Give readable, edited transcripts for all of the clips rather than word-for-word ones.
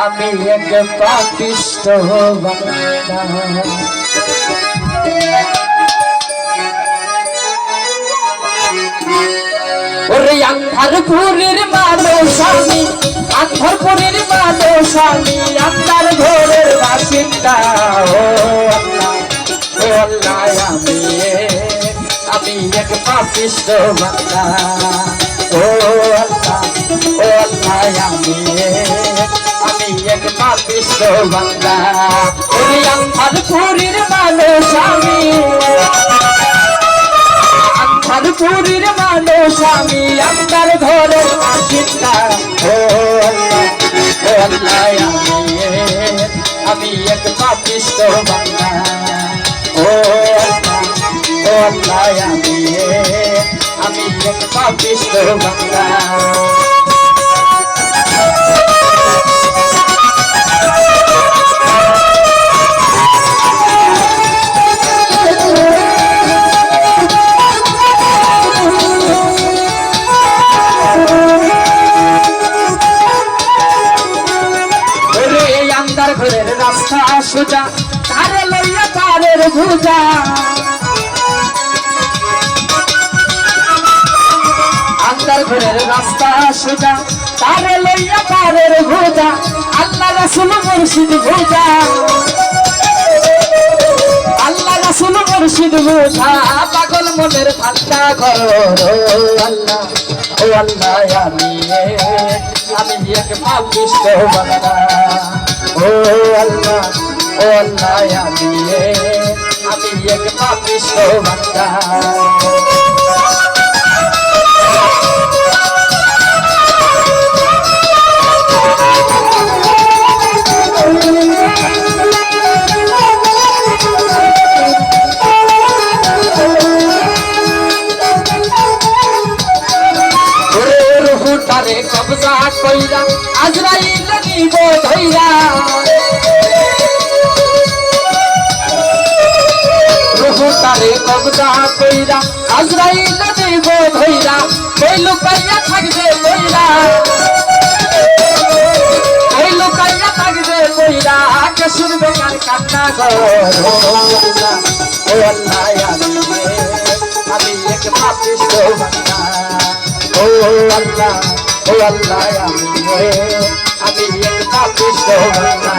আমি এক পাপিষ্ঠ বান্দা। ওরে আন্ধারপুরের মানুষ আমি, আন্ধারপুরের মানুষ আমি, আন্ধার ঘরের বাসিন্দা। ও আল্লাহ, ও আল্লাহ, আমি এক পাপিষ্ঠ বান্দা। ও আল্লাহ, ও আল্লাহ, আমি এক পাপিষ্ঠ বান্দা। ওরে আন্ধারপুরের মানুষ আমি, আন্ধারপুরের মানুষ আমি, আন্ধার ঘরের বাসিন্দা। ও আল্লাহ, ও আল্লাহ, আমি এক পাপিষ্ঠ বান্দা। ও আল্লাহ, ও আল্লাহ, আমি এক পাপিষ্ঠ বান্দা। ঘরের রাস্তা সোজা, তারে লইয়া তারের ভুজা। আন্দার ঘরের রাস্তা সোজা, তারে লইয়া তারের ভুজা। আল্লাহ রাসূল মুর্শিদ ভুজা, আল্লাহ রাসূল মুর্শিদ ভুজা। পাগল মনের ঠান্ডা করো আল্লাহ, ও আল্লাহ, আমি এক পাপিষ্ঠ বান্দা। ও আল্লাহ, ও আল্লাহ, আমি এক পাপিষ্ঠ বান্দা। রুহুটারে কবজা কইরা আজরাইল নিব ধইরা। রুহুটারে কবজা কইরা আজরাইল নিব ধইরা। কই লুকাইয়া থাকবে কইরা, কই লুকাইয়া থাকবে কইরা। কে শুনবে কার কান্না গো। ও আল্লাহ, আমি এক পাপিষ্ঠ বান্দা। ও আল্লাহ, ও আল্লাহ, আমি এক পাপিষ্ঠ বান্দা।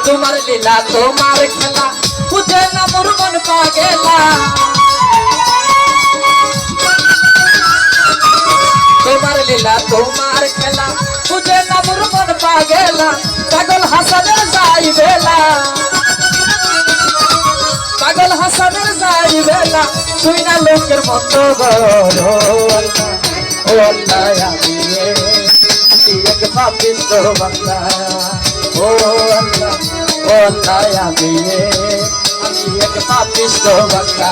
তোমার লীলা তোমার খেলা, বুঝে না মোর মন পাগেলা। তোমার লীলা তোমার খেলা, বুঝে না মোর মন পাগেলা। পাগল হাসানের যাই বেলা, পাগল হাসানের যাই বেলা। তুই না লোকের মত গর। ও আল্লাহ, আমি এক পাপিষ্ঠ বান্দা। ও আল্লাহ, ও আল্লাহ, আমি এক পাপিষ্ঠ বান্দা।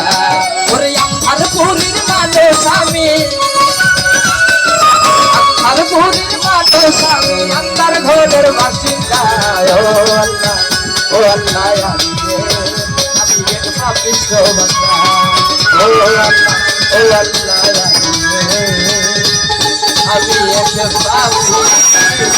ওরে আন্ধারপুরের মানুষ আমি, আন্ধারপুরের মানুষ আমি, আন্ধার ঘরের বাসিন্দা। ও আল্লাহ, ও আল্লাহ, আমি এক পাপিষ্ঠ বান্দা। ও আল্লাহ, ও আল্লাহ, আমি এক পাপিষ্ঠ